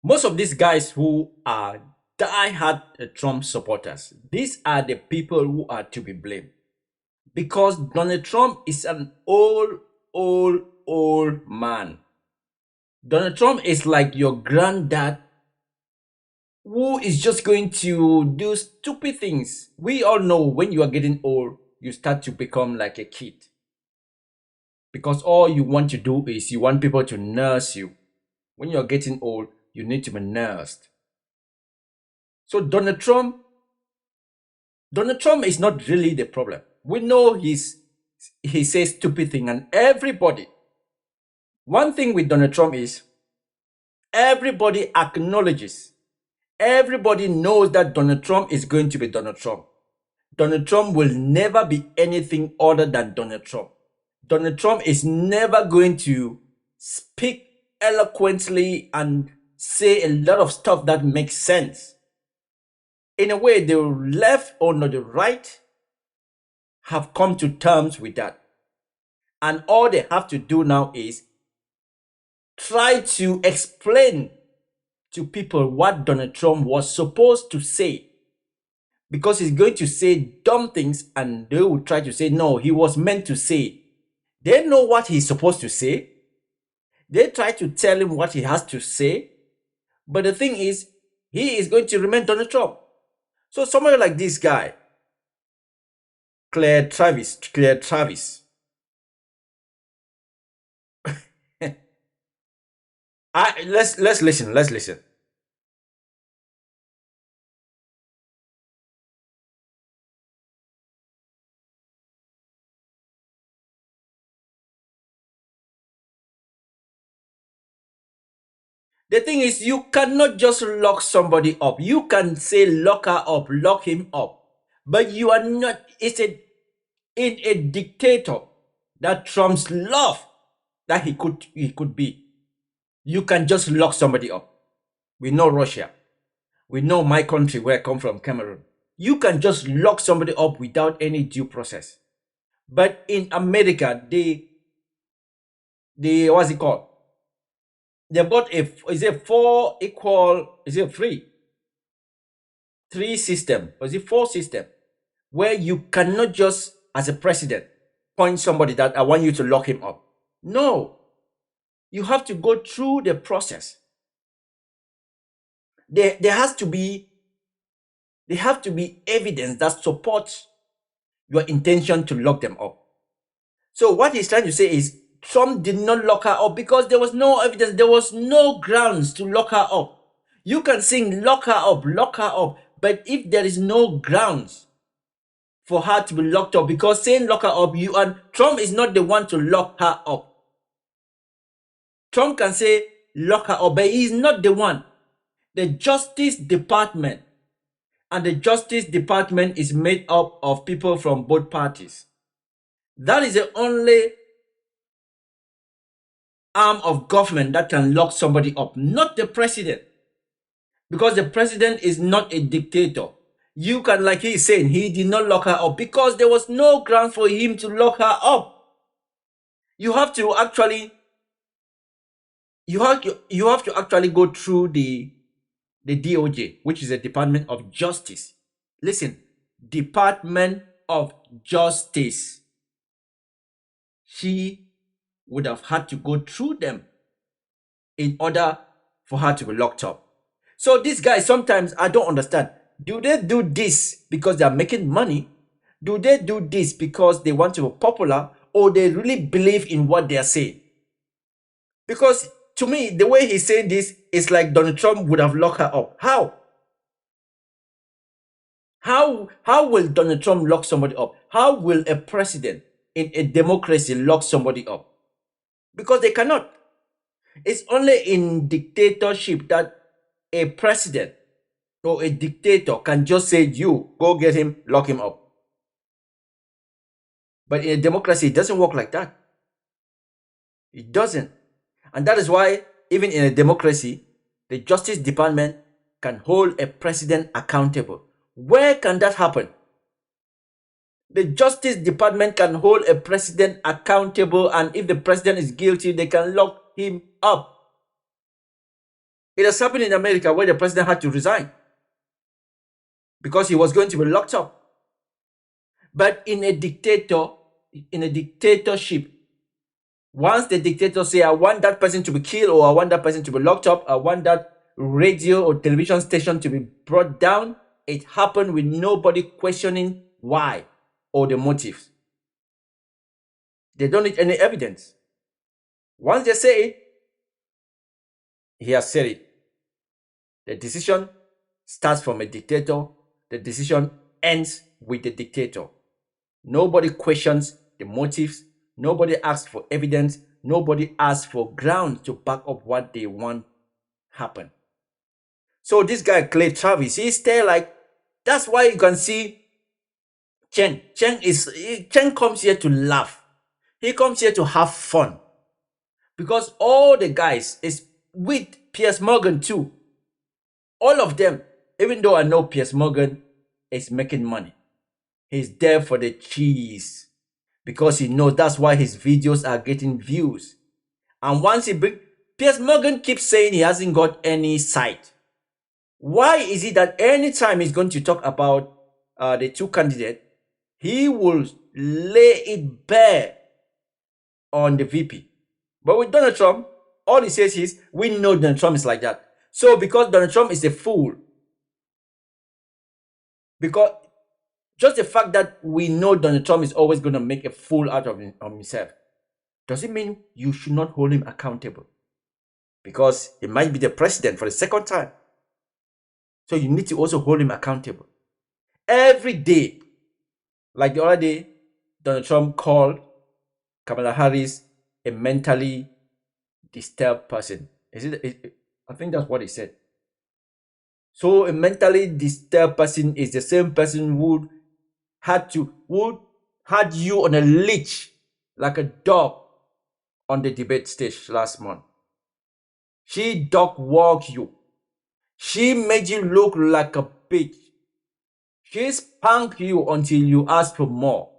Most of these guys who are die-hard Trump supporters, these are the people who are to be blamed. Because Donald Trump is an old man. Donald Trump is like your granddad who is just going to do stupid things. We all know when you are getting old, you start to become like a kid. Because all you want to do is you want people to nurse you. When you're getting old, you need to be nursed. So Donald Trump is not really the problem. We know he says stupid thing, and everybody. One thing with Donald Trump is everybody acknowledges, everybody knows that Donald Trump is going to be Donald Trump. Donald Trump will never be anything other than Donald Trump. Donald Trump is never going to speak eloquently and say a lot of stuff that makes sense. In a way, the left or not the right have come to terms with that. And all they have to do now is try to explain to people what Donald Trump was supposed to say. Because he's going to say dumb things and they will try to say, no, he was meant to say. They know what he's supposed to say. They try to tell him what he has to say. But the thing is, he is going to remain Donald Trump. So somebody like this guy, Claire Travis. Let's listen. The thing is, you cannot just lock somebody up. You can say lock her up, lock him up. But you are not, in a dictator that Trump's love that he could be. You can just lock somebody up. We know Russia. We know my country where I come from, Cameroon. You can just lock somebody up without any due process. But in America, what's it called? They've got is it four equal, is it three system, or is it four system, where you cannot just, as a president, point somebody that I want you to lock him up. No. You have to go through the process. There have to be evidence that supports your intention to lock them up. So what he's trying to say is Trump did not lock her up because there was no evidence, there was no grounds to lock her up. You can sing lock her up, but if there is no grounds for her to be locked up, because saying lock her up, Trump is not the one to lock her up. Trump can say lock her up, but he's not the one. The Justice Department, and the Justice Department is made up of people from both parties. That is the only arm of government that can lock somebody up, not the president. Because the president is not a dictator. You can, like he's saying, he did not lock her up because there was no ground for him to lock her up. You have to actually go through the DOJ, which is the Department of Justice. Listen, Department of Justice. She would have had to go through them in order for her to be locked up. So these guys, sometimes I don't understand. Do they do this because they are making money? Do they do this because they want to be popular, or they really believe in what they are saying? Because to me, the way he's saying this is like Donald Trump would have locked her up. How? How will Donald Trump lock somebody up? How will a president in a democracy lock somebody up? Because they cannot. It's only in dictatorship that a president or a dictator can just say, you go get him, lock him up. But in a democracy, it doesn't work like that. It doesn't. And that is why, even in a democracy, the Justice Department can hold a president accountable. Where can that happen? The Justice Department can hold a president accountable, and if the president is guilty, they can lock him up. It has happened in America where the president had to resign because he was going to be locked up. But in a dictatorship, once the dictator say, I want that person to be killed, or I want that person to be locked up, I want that radio or television station to be brought down, it happened with nobody questioning why or the motives. They don't need any evidence. Once they say it, he has said it. The decision starts from a dictator. The decision ends with the dictator. Nobody questions the motives. Nobody asks for evidence. Nobody asks for ground to back up what they want happen. So this guy, Clay Travis, he's there like, that's why you can see Chen. Chen comes here to laugh. He comes here to have fun. Because all the guys is with Piers Morgan too. All of them, even though I know Piers Morgan is making money, he's there for the cheese. Because he knows that's why his videos are getting views. And once he brings, Piers Morgan keeps saying he hasn't got any site. Why is it that anytime he's going to talk about the two candidates, he will lay it bare on the VP? But with Donald Trump, all he says is, we know Donald Trump is like that. So because Donald Trump is a fool, because just the fact that we know Donald Trump is always going to make a fool out of himself, does it mean you should not hold him accountable? Because he might be the president for the second time. So you need to also hold him accountable. Every day, like the other day, Donald Trump called Kamala Harris a mentally disturbed person. I think that's what he said. So a mentally disturbed person is the same person who had you on a leash like a dog on the debate stage last month. She dog walked you. She made you look like a bitch. She spanked you until you asked for more.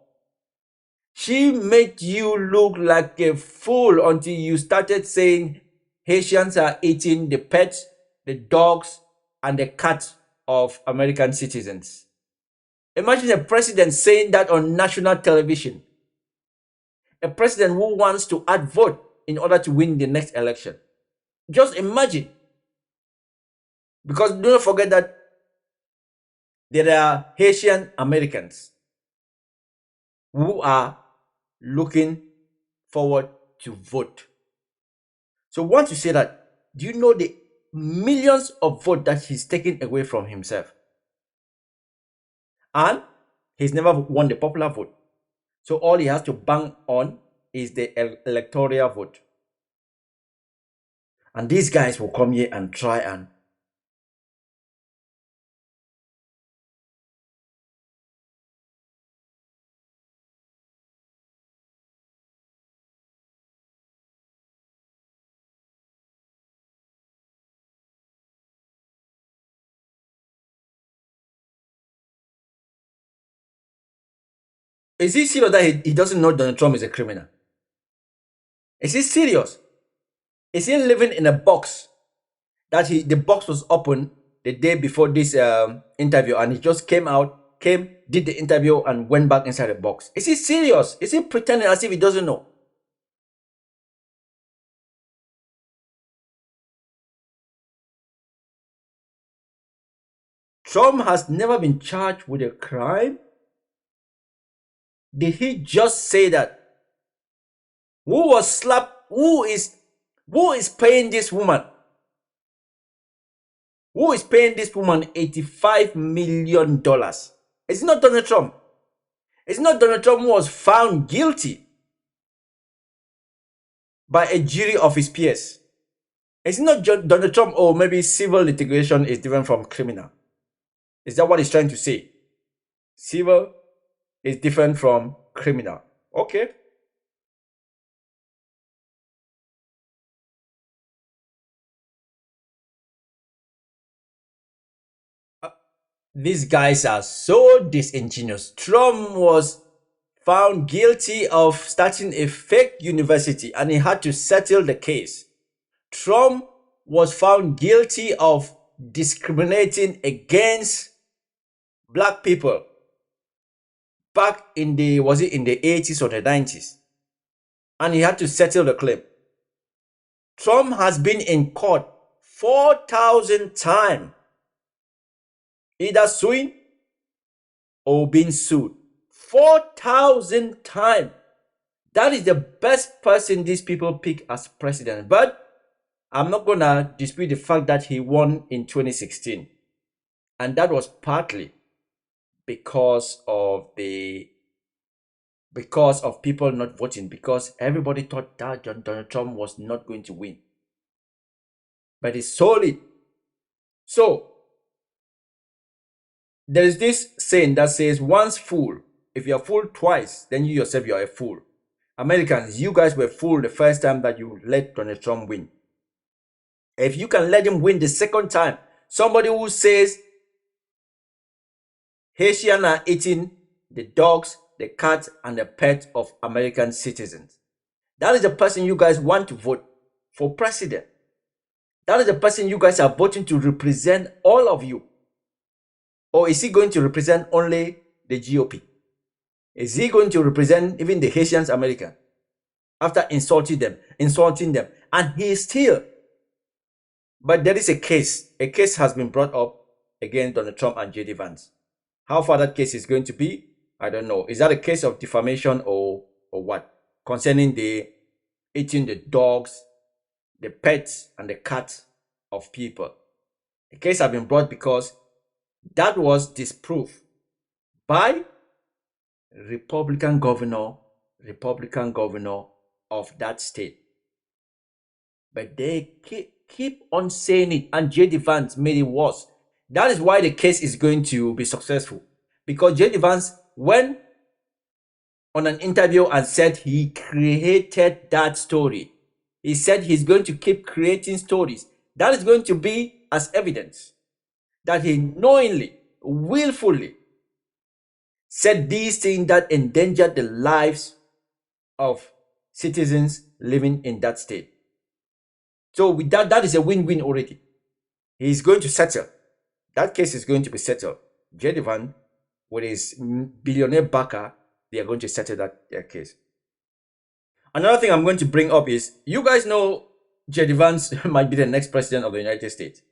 She made you look like a fool until you started saying Haitians are eating the pets, the dogs, and the cats of American citizens. Imagine a president saying that on national television. A president who wants to add vote in order to win the next election. Just imagine. Because don't forget that there are Haitian Americans who are looking forward to vote. So once you say that, do you know the millions of votes that he's taken away from himself? And he's never won the popular vote. So all he has to bank on is the electoral vote. And these guys will come here and try and is he serious that he doesn't know Donald Trump is a criminal? Is he serious? Is he living in a box that the box was open the day before this interview and he just did the interview and went back inside the box? Is he serious? Is he pretending as if he doesn't know? Trump has never been charged with a crime. Did he just say that? Who was slapped? Who is paying this woman? Who is paying this woman $85 million? It's not Donald Trump. It's not Donald Trump who was found guilty by a jury of his peers. It's not Donald Trump, or maybe civil litigation is different from criminal. Is that what he's trying to say? Civil is different from criminal. Okay. These guys are so disingenuous. Trump was found guilty of starting a fake university and he had to settle the case. Trump was found guilty of discriminating against black people back in the, was it in the 80s or the 90s? And he had to settle the claim. Trump has been in court 4,000 times, either suing or being sued. 4,000 times. That is the best person these people pick as president. But I'm not gonna dispute the fact that he won in 2016. And that was partly because of people not voting, because everybody thought that Donald Trump was not going to win. But it's solid. So there is this saying that says, once fool, if you're fooled twice, then you yourself, you are a fool. Americans, you guys were fooled the first time that you let Donald Trump win. If you can let him win the second time, somebody who says Haitians are eating the dogs, the cats, and the pets of American citizens, that is the person you guys want to vote for president. That is the person you guys are voting to represent all of you. Or is he going to represent only the GOP? Is he going to represent even the Haitians American? After insulting them, and he is still. But there is a case. A case has been brought up against Donald Trump and J.D. Vance. How far that case is going to be, I don't know. Is that a case of defamation or what? Concerning the eating the dogs, the pets, and the cats of people. The case has been brought because that was disproved by Republican governor of that state. But they keep on saying it, and J.D. Vance made it worse. That is why the case is going to be successful. Because J.D. Vance went on an interview and said he created that story. He said he's going to keep creating stories. That is going to be as evidence that he knowingly, willfully said these things that endangered the lives of citizens living in that state. So with that is a win-win already. He's going to settle. That case is going to be settled. J.D. Vance, with his billionaire backer, they are going to settle that case. Another thing I'm going to bring up is, you guys know J.D. Vance might be the next president of the United States.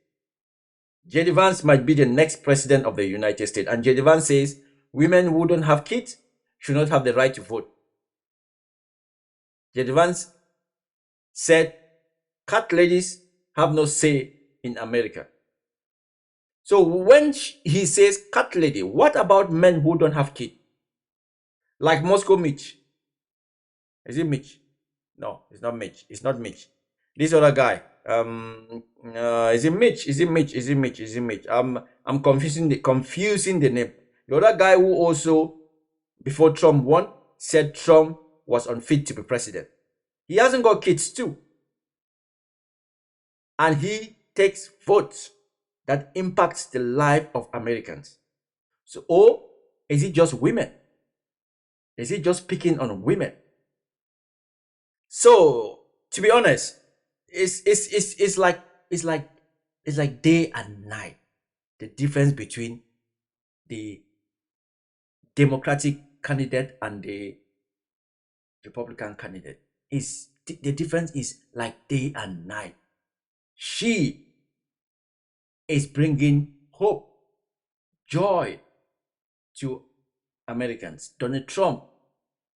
J.D. Vance might be the next president of the United States. And J.D. Vance says women who don't have kids should not have the right to vote. J.D. Vance said cat ladies have no say in America. So when he says cat lady, what about men who don't have kids? Like Moscow Mitch. Is it Mitch? No, it's not Mitch. It's not Mitch. This other guy. Is it Mitch? Is it Mitch? Is it Mitch? Is it Mitch? I'm confusing the name. The other guy who also, before Trump won, said Trump was unfit to be president. He hasn't got kids too. And he takes votes that impacts the life of Americans. So, or is it just women? Is it just picking on women? So, to be honest, it's like day and night. The difference between the Democratic candidate and the Republican candidate is the difference is like day and night. She is bringing hope, joy to Americans. Donald Trump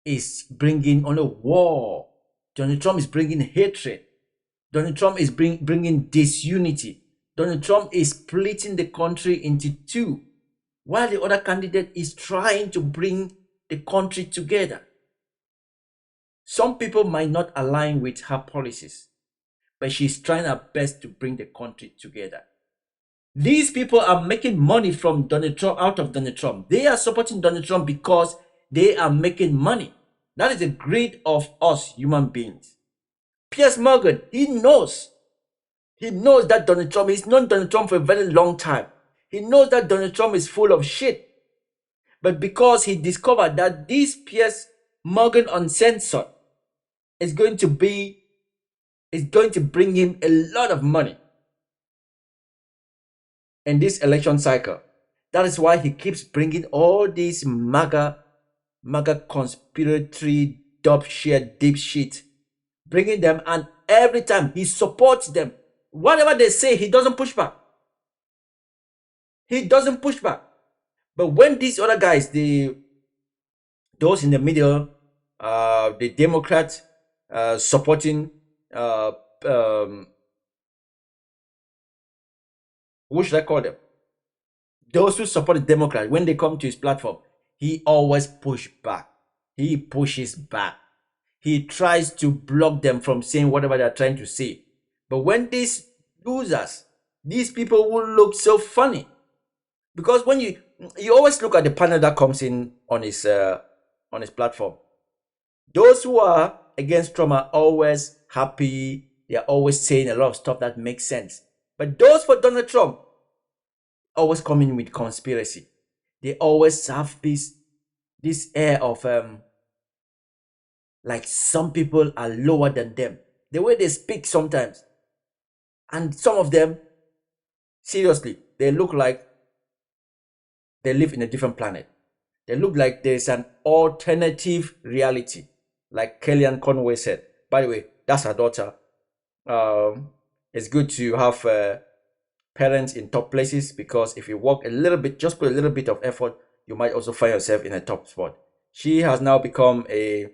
is bringing on a war. Donald Trump is bringing hatred. Donald Trump is bringing disunity. Donald Trump is splitting the country into two, while the other candidate is trying to bring the country together. Some people might not align with her policies, but she's trying her best to bring the country together. These people are making money from Donald Trump, out of Donald Trump. They are supporting Donald Trump because they are making money. That is the greed of us human beings. Piers Morgan, he knows that Donald Trump, he's known Donald Trump for a very long time. He knows that Donald Trump is full of shit. But because he discovered that this Piers Morgan Uncensored is going to bring him a lot of money. in this election cycle. That is why he keeps bringing all these MAGA conspiratory, dope shit, deep shit, bringing them, and every time he supports them. Whatever they say, he doesn't push back. He doesn't push back. But when these other guys, those in the middle, the Democrats supporting, what should I call them? Those who support the Democrat, when they come to his platform, he always push back. He pushes back. He tries to block them from saying whatever they're trying to say. But when these losers, these people will look so funny. Because when you always look at the panel that comes in on his platform, those who are against Trump are always happy. They are always saying a lot of stuff that makes sense. But those for Donald Trump always come in with conspiracy. They always have this air of like some people are lower than them. The way they speak sometimes. And some of them, seriously, they look like they live in a different planet. They look like there's an alternative reality, like Kellyanne Conway said. By the way, that's her daughter. It's good to have parents in top places, because if you work a little bit, just put a little bit of effort, you might also find yourself in a top spot. She has now become a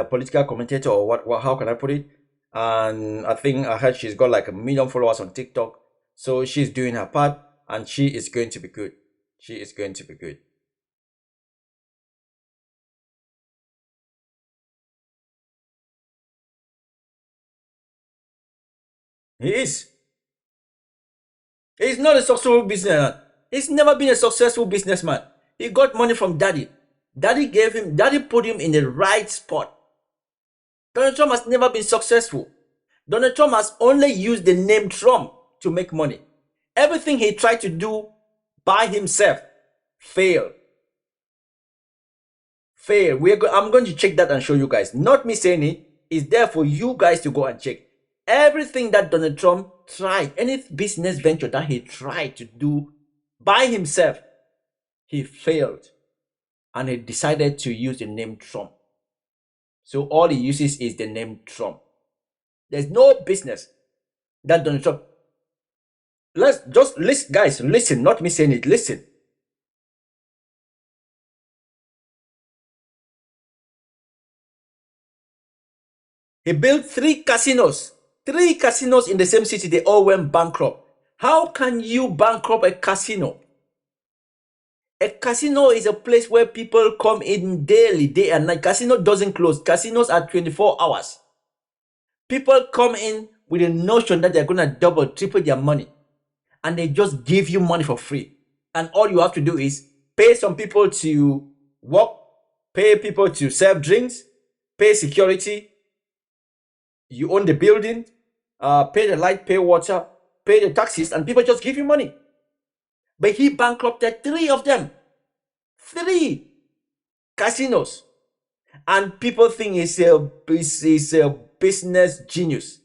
political commentator, or what? How can I put it? And I think I heard she's got like 1 million followers on TikTok. So she's doing her part, and she is going to be good. She is going to be good. He is. He's not a successful businessman. He's never been a successful businessman. He got money from daddy. Daddy put him in the right spot. Donald Trump has never been successful. Donald Trump has only used the name Trump to make money. Everything he tried to do by himself failed. I'm going to check that and show you guys. Not me saying it. It's there for you guys to go and check. Everything that Donald Trump tried, any business venture that he tried to do by himself, he failed. And he decided to use the name Trump. So all he uses is the name Trump. There's no business that Donald Trump. Let's just listen, guys. Listen, not me saying it. Listen. He built 3 casinos. 3 casinos in the same city. They all went bankrupt. How can you bankrupt a casino? A casino is a place where people come in daily, day and night. Casino doesn't close. Casinos are 24 hours. People come in with a notion that they're going to double, triple their money. And they just give you money for free. And all you have to do is pay some people to work, pay people to serve drinks, pay security. You own the building, pay the light, pay water, pay the taxes, and people just give you money. But he bankrupted 3 of them. 3 casinos. And people think he's a business genius.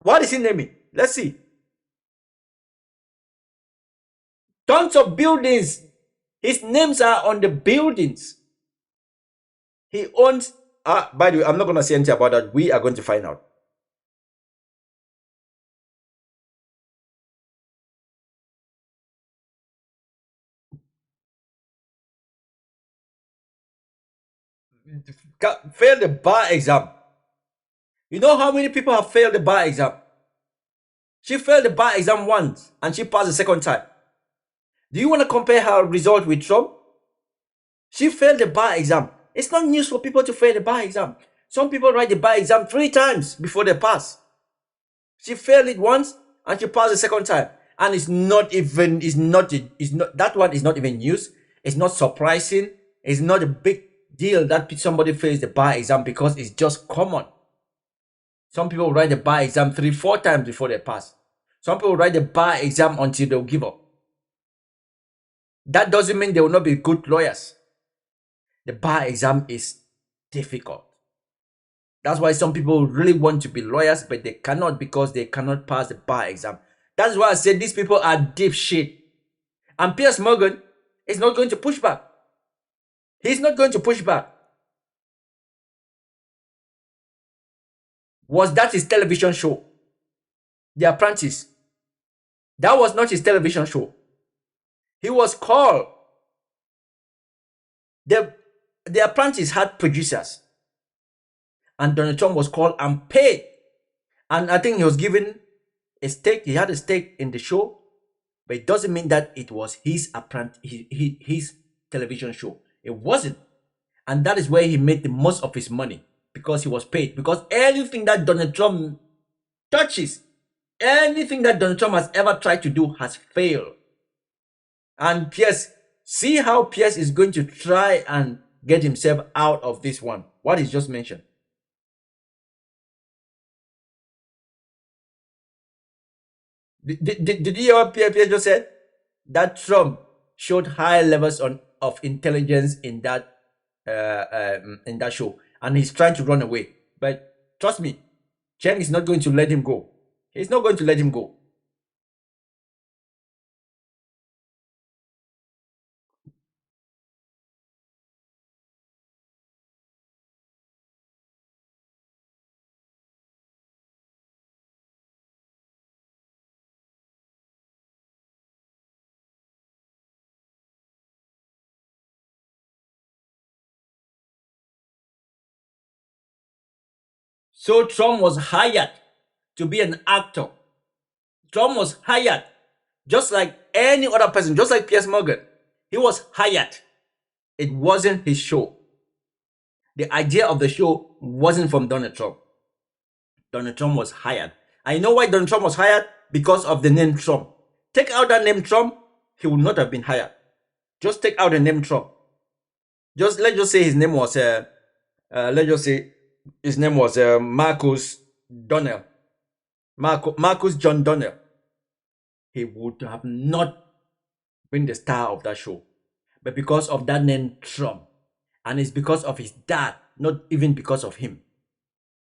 What is he naming? Let's see. Tons of buildings. His names are on the buildings. He owns. By the way, I'm not going to say anything about that. We are going to find out. Failed the bar exam. You know how many people have failed the bar exam? She failed the bar exam once and she passed the second time. Do you want to compare her result with Trump? She failed the bar exam. It's not news for people to fail the bar exam. Some people write the bar exam 3 times before they pass. She failed it once and she passed the second time. And that one is not even news. It's not surprising. It's not a big deal that somebody fails the bar exam, because it's just common. Some people write the bar exam 3-4 times before they pass. Some people write the bar exam until they'll give up. That doesn't mean they will not be good lawyers. The bar exam is difficult. That's why some people really want to be lawyers, but they cannot, because they cannot pass the bar exam. That's why I said these people are deep shit. And Piers Morgan is not going to push back. He's not going to push back. Was that his television show? The Apprentice. That was not his television show. He was called. The Apprentice had producers. And Donald Trump was called and paid. And I think he was given a stake. He had a stake in the show. But it doesn't mean that it was his television show. It wasn't. And that is where he made the most of his money. Because he was paid. Because anything that Donald Trump touches, anything that Donald Trump has ever tried to do has failed. And Pierce, see how Pierce is going to try and get himself out of this one. What is just mentioned. Did you hear what Pierre just said? That Trump showed high levels of intelligence in that show, and he's trying to run away. But trust me, Chen is not going to let him go. He's not going to let him go. So Trump was hired to be an actor. Trump was hired just like any other person, just like Piers Morgan. He was hired. It wasn't his show. The idea of the show wasn't from Donald Trump. Donald Trump was hired. I know why Donald Trump was hired? Because of the name Trump. Take out that name Trump, he would not have been hired. Just take out the name Trump. Let's just say his name was Marcus Donnell. Marcus John Donnell. He would have not been the star of that show. But because of that name Trump, and it's because of his dad, not even because of him.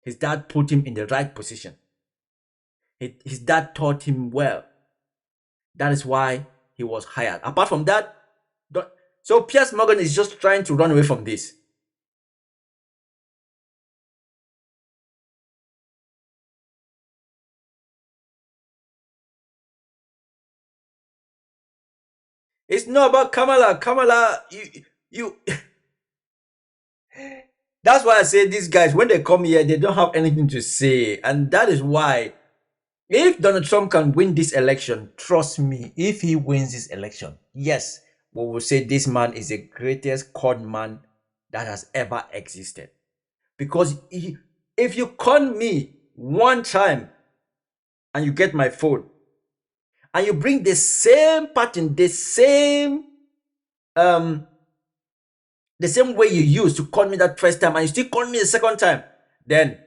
His dad put him in the right position. His dad taught him well. That is why he was hired. Apart from that, so Piers Morgan is just trying to run away from this. It's not about Kamala. Kamala, you. That's why I say these guys, when they come here, they don't have anything to say. And that is why, if Donald Trump can win this election, trust me, if he wins this election, yes, we will say this man is the greatest con man that has ever existed. Because if you con me one time and you get my phone, and you bring the same pattern, the same way you used to con me that first time, and you still con me the second time, then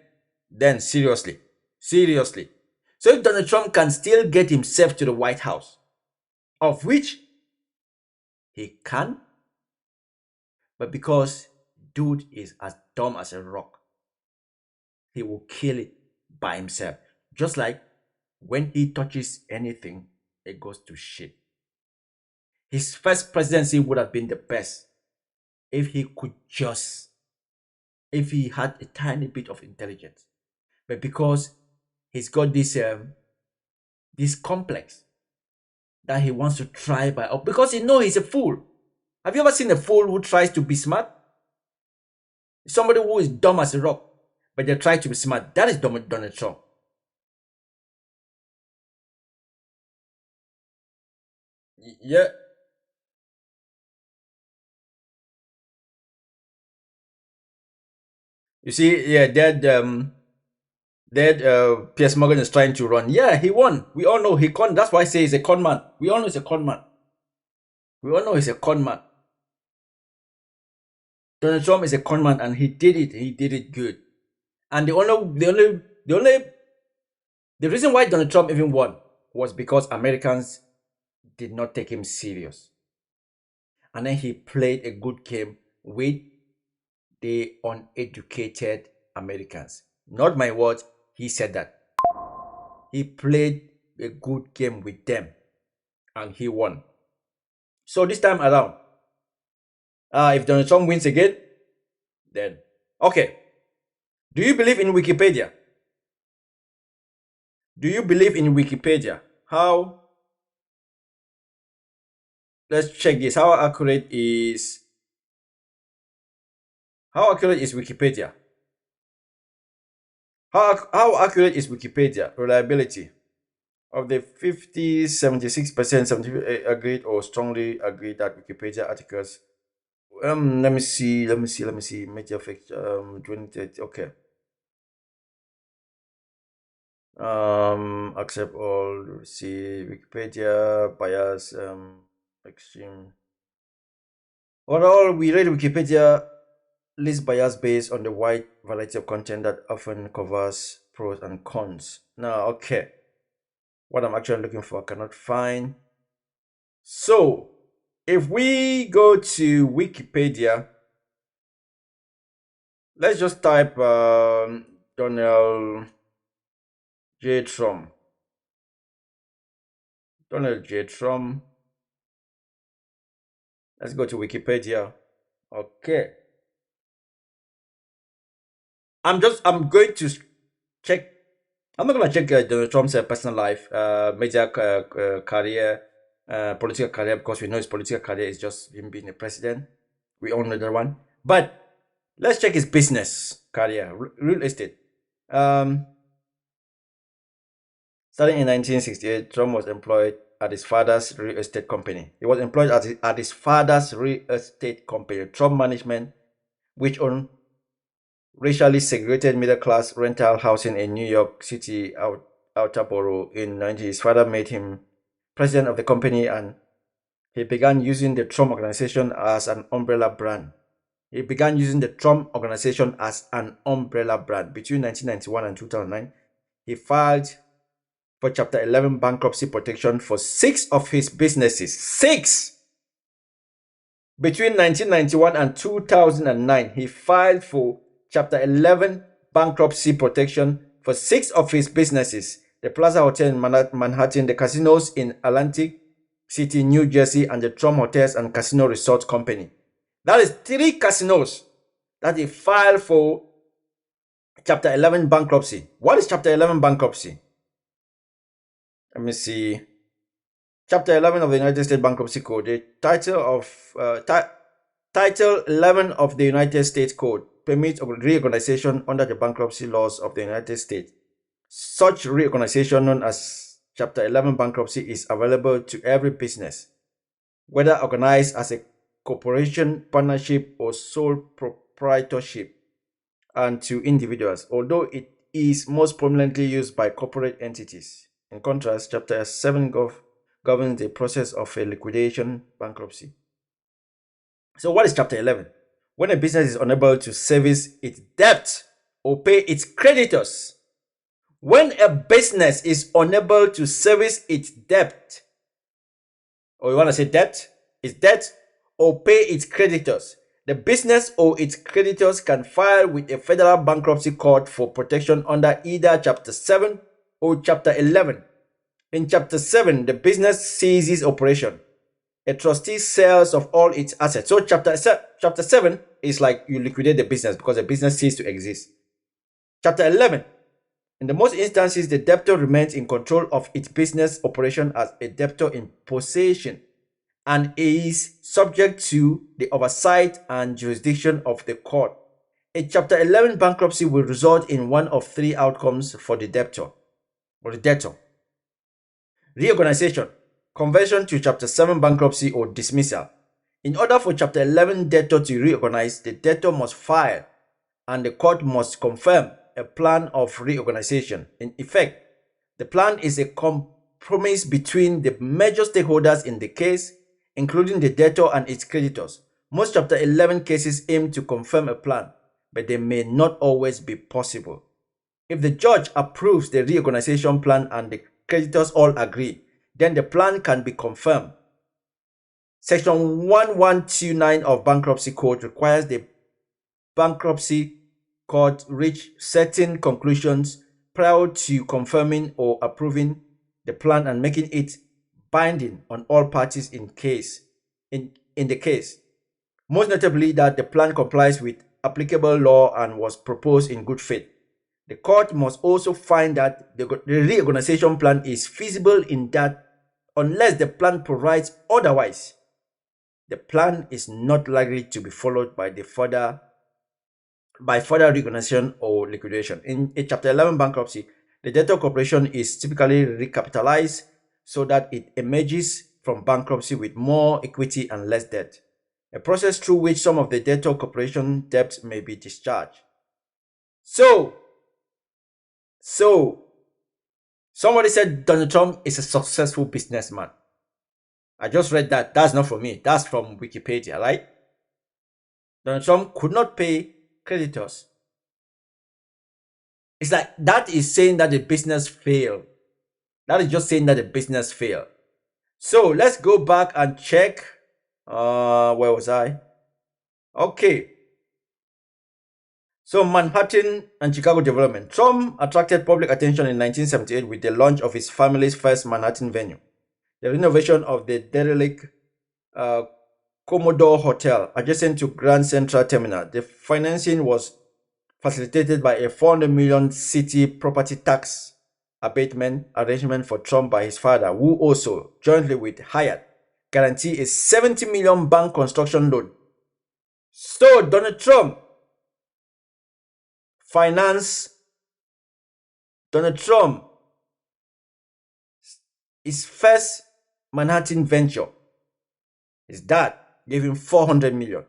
seriously. So if Donald Trump can still get himself to the White House, of which he can, but because dude is as dumb as a rock, he will kill it by himself. Just like when he touches anything, it goes to shit. His first presidency would have been the best if he had a tiny bit of intelligence. But because he's got this complex that he wants to try by up, because he knows he's a fool. Have you ever seen a fool who tries to be smart? Somebody who is dumb as a rock, but they try to be smart. That is Donald Trump. Yeah. You see, yeah, Piers Morgan is trying to run. Yeah, he won. We all know he con. That's why I say he's a con man. We all know he's a con man. Donald Trump is a con man, and he did it. He did it good. And the reason why Donald Trump even won was because Americans did not take him serious. And then he played a good game with the uneducated Americans. Not my words, he said that. He played a good game with them, and he won. So this time around, if Donald Trump wins again, then okay. Do you believe in Wikipedia? Do you believe in Wikipedia? How? Let's check this. How accurate is Wikipedia? How accurate is Wikipedia? Reliability. Of the 50, 76%, 70 agreed or strongly agreed that Wikipedia articles. Let me see. Major fix 2030. Okay. Accept all. See Wikipedia bias. Extreme. Overall, we rate Wikipedia list bias based on the wide variety of content that often covers pros and cons. Now, okay. What I'm actually looking for, I cannot find. So, if we go to Wikipedia, let's just type Donald J. Trump. Donald J. Trump. Let's go to Wikipedia. Okay. I'm going to check. I'm not going to check Donald Trump's personal life, major career, political career, because we know his political career is just him being a president. We all know that one. But let's check his business career, real estate. Starting in 1968, Trump was employed at his father's real estate company. He was employed at his father's real estate company, Trump Management, which owned racially segregated middle-class rental housing in New York City outer borough. In 1990s, his father made him president of the company, and he began using the Trump organization as an umbrella brand. Between 1991 and 2009, he filed for Chapter 11 bankruptcy protection for 6 of his businesses. 6! Between 1991 and 2009, he filed for Chapter 11 bankruptcy protection for 6 of his businesses: the Plaza Hotel in Manhattan, the casinos in Atlantic City, New Jersey, and the Trump Hotels and Casino Resort Company. That is 3 casinos that he filed for Chapter 11 bankruptcy. What is Chapter 11 bankruptcy? Let me see. Chapter 11 of the United States Bankruptcy Code. The Title 11 of the United States Code permits reorganization under the bankruptcy laws of the United States. Such reorganization, known as Chapter 11 bankruptcy, is available to every business, whether organized as a corporation, partnership, or sole proprietorship, and to individuals, although it is most prominently used by corporate entities. In contrast, Chapter 7 governs the process of a liquidation bankruptcy. So what is Chapter 11? When a business is unable to service its debt or pay its creditors. When a business is unable to service its debt, or you want to say debt, its debt, or pay its creditors, the business or its creditors can file with a federal bankruptcy court for protection under either Chapter 7 or Chapter 11. In Chapter 7, the business ceases operation. A trustee sells of all its assets. So Chapter 7 is like you liquidate the business because the business ceases to exist. Chapter 11, in the most instances, the debtor remains in control of its business operation as a debtor in possession and is subject to the oversight and jurisdiction of the court. A Chapter 11 bankruptcy will result in one of 3 outcomes for the debtor or the debtor: reorganization, conversion to Chapter 7 bankruptcy, or dismissal. In order for Chapter 11 debtor to reorganize, the debtor must file and the court must confirm a plan of reorganization. In effect, the plan is a compromise between the major stakeholders in the case, including the debtor and its creditors. Most Chapter 11 cases aim to confirm a plan, but they may not always be possible. If the judge approves the reorganization plan and the creditors all agree, then the plan can be confirmed. Section 1129 of Bankruptcy Code requires the bankruptcy court reach certain conclusions prior to confirming or approving the plan and making it binding on all parties in the case. Most notably that the plan complies with applicable law and was proposed in good faith. The court must also find that the reorganization plan is feasible in that unless the plan provides otherwise, the plan is not likely to be followed by further reorganization or liquidation. In a Chapter 11 bankruptcy, the debtor corporation is typically recapitalized so that it emerges from bankruptcy with more equity and less debt, a process through which some of the debtor corporation debt may be discharged. So somebody said Donald Trump is a successful businessman. I just read that. That's not from me. That's from Wikipedia, right? Donald Trump could not pay creditors. It's like that is saying that the business failed. That is just saying that the business failed. So let's go back and check. Where was I? Okay. So Manhattan and Chicago development. Trump attracted public attention in 1978 with the launch of his family's first Manhattan venue. The renovation of the derelict Commodore Hotel adjacent to Grand Central Terminal. The financing was facilitated by a $400 million city property tax abatement arrangement for Trump by his father, who also, jointly with Hyatt, guaranteed a $70 million bank construction loan. So Donald Trump his first Manhattan venture. His dad gave him $400 million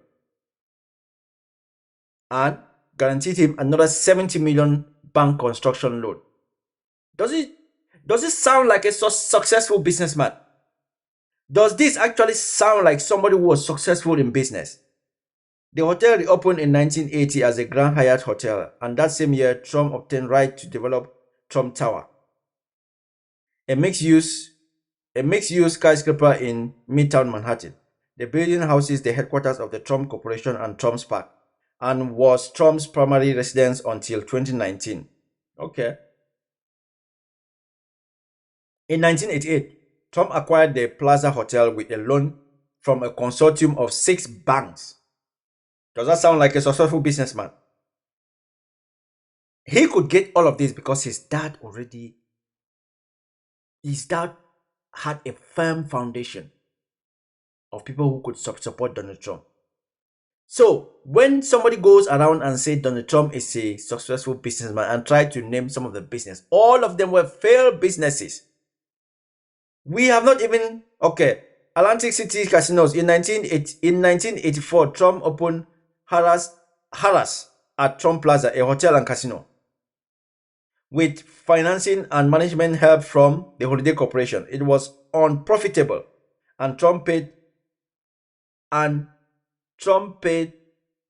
and guaranteed him another $70 million bank construction loan. Does it sound like a successful businessman? Does this actually sound like somebody who was successful in business? The hotel reopened in 1980 as a Grand Hyatt Hotel, and that same year, Trump obtained right to develop Trump Tower, a mixed-use skyscraper in Midtown Manhattan. The building houses the headquarters of the Trump Corporation and Trump's Park, and was Trump's primary residence until 2019. Okay. In 1988, Trump acquired the Plaza Hotel with a loan from a consortium of 6 banks. Does that sound like a successful businessman? He could get all of this because his dad had a firm foundation of people who could support Donald Trump. So when somebody goes around and say Donald Trump is a successful businessman and try to name some of the business, all of them were failed businesses. We have not even, okay, Atlantic City Casinos. In 1984, Trump opened Harrah's at Trump Plaza, a hotel and casino, with financing and management help from the Holiday Corporation. It was unprofitable, and Trump paid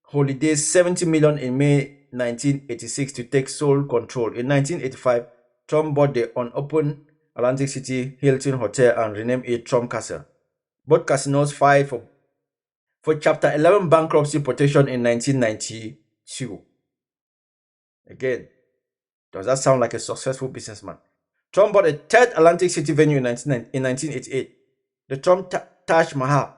Holiday $70 million in May 1986 to take sole control. In 1985, Trump bought the unopened Atlantic City Hilton Hotel and renamed it Trump Castle. Both casinos filed for Chapter 11 bankruptcy protection in 1992. Again, does that sound like a successful businessman? Trump bought a third Atlantic City venue in 1988, the Trump Taj Mahal.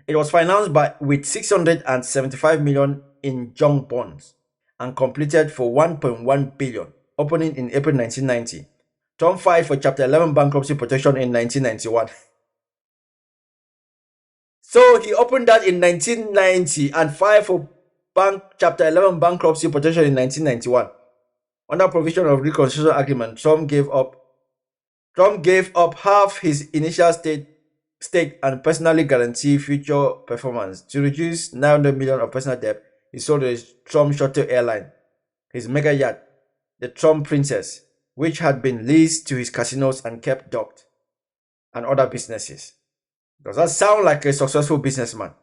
It was financed with $675 million in junk bonds and completed for $1.1 billion, opening in April 1990. Trump filed for Chapter 11 bankruptcy protection in 1991. So he opened that in 1990 and filed for Chapter 11 bankruptcy protection in 1991. Under provision of Reconstruction Agreement, Trump gave up half his initial stake and personally guarantee future performance. To reduce $900 million of personal debt, he sold his Trump Shuttle airline, his mega yacht, the Trump Princess, which had been leased to his casinos and kept docked, and other businesses. Does that sound like a successful businessman?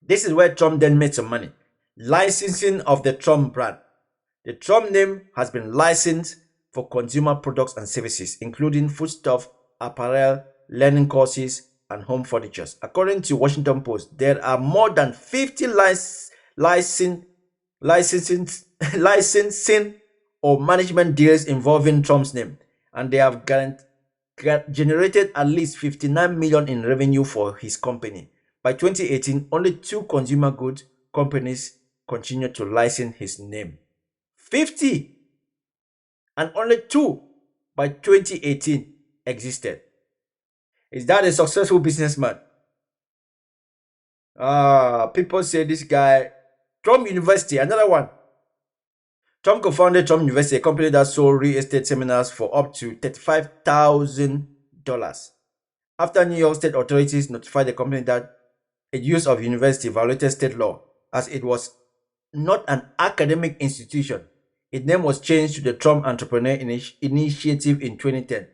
This is where Trump then made some money. Licensing of the Trump brand. The Trump name has been licensed for consumer products and services, including foodstuff, apparel, learning courses, and home furniture. According to Washington Post, there are more than 50 licensing or management deals involving Trump's name, and they have generated at least 59 million in revenue for his company. By 2018, only 2 consumer goods companies continued to license his name. 50 and only 2 by 2018 existed. Is that a successful businessman? People say this guy. Trump University, another one. Trump co-founded Trump University, a company that sold real estate seminars for up to $35,000. After New York state authorities notified the company that its use of university violated state law, as it was not an academic institution, its name was changed to the Trump Entrepreneur Initiative in 2010.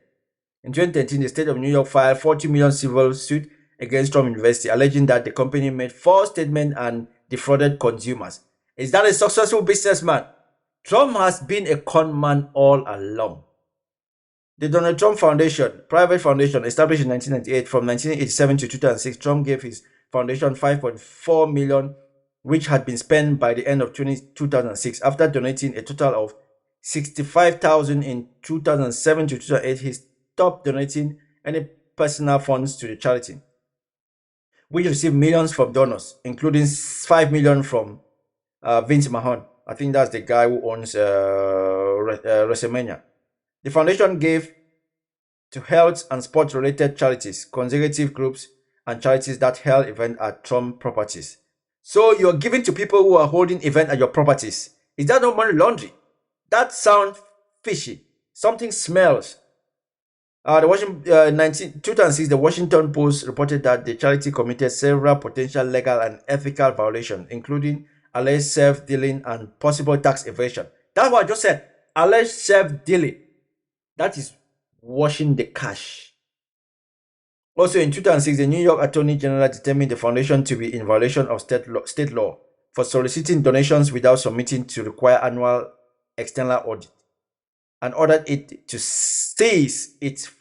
In 2013, the state of New York filed $40 million civil suit against Trump University, alleging that the company made false statements and defrauded consumers. Is that a successful businessman? Trump has been a con man all along. The Donald Trump Foundation, private foundation, established in 1998, from 1987 to 2006, Trump gave his foundation $5.4 million, which had been spent by the end of 2006. After donating a total of $65,000 in 2007 to 2008, he stopped donating any personal funds to the charity, which received millions from donors, including $5 million from Vince Mahon. I think that's the guy who owns WrestleMania. The foundation gave to health and sports-related charities, conservative groups, and charities that held events at Trump properties. So you're giving to people who are holding events at your properties. Is that not money laundering? That sounds fishy. Something smells. 2006, the Washington Post reported that the charity committed several potential legal and ethical violations, including alleged self-dealing and possible tax evasion. That's what I just said. Alleged self-dealing. That is washing the cash. Also, in 2006, the New York Attorney General determined the foundation to be in violation of state law for soliciting donations without submitting to require annual external audit, and ordered it to cease its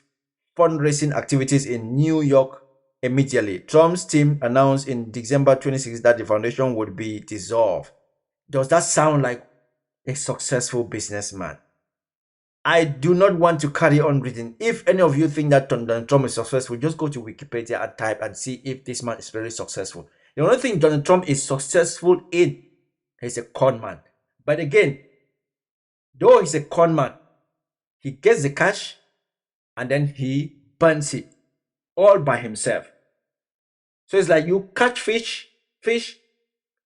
fundraising activities in New York immediately. Trump's team announced in December 26 that the foundation would be dissolved. Does that sound like a successful businessman? I do not want to carry on reading. If any of you think that Donald Trump is successful, just go to Wikipedia and type and see if this man is very successful. The only thing Donald Trump is successful in is a con man. But again, though he's a con man, he gets the cash and then he burns it all by himself. So it's like you catch fish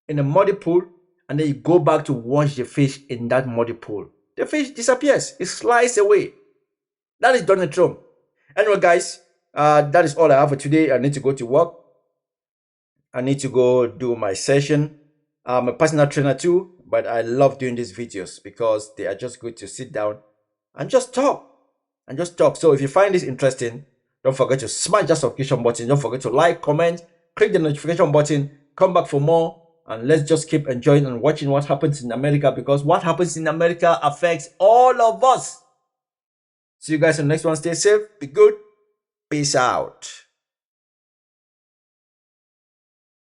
in a muddy pool, and then you go back to wash the fish in that muddy pool. The fish disappears. It slides away. That is Donald Trump. Anyway, guys, that is all I have for today. I need to go to work. I need to go do my session. I'm a personal trainer too, but I love doing these videos because they are just good to sit down and just talk. So if you find this interesting, don't forget to smash that subscription button. Don't forget to like, comment, click the notification button, come back for more. And let's just keep enjoying and watching what happens in America, because what happens in America affects all of us. See you guys in the next one. Stay safe. Be good. Peace out.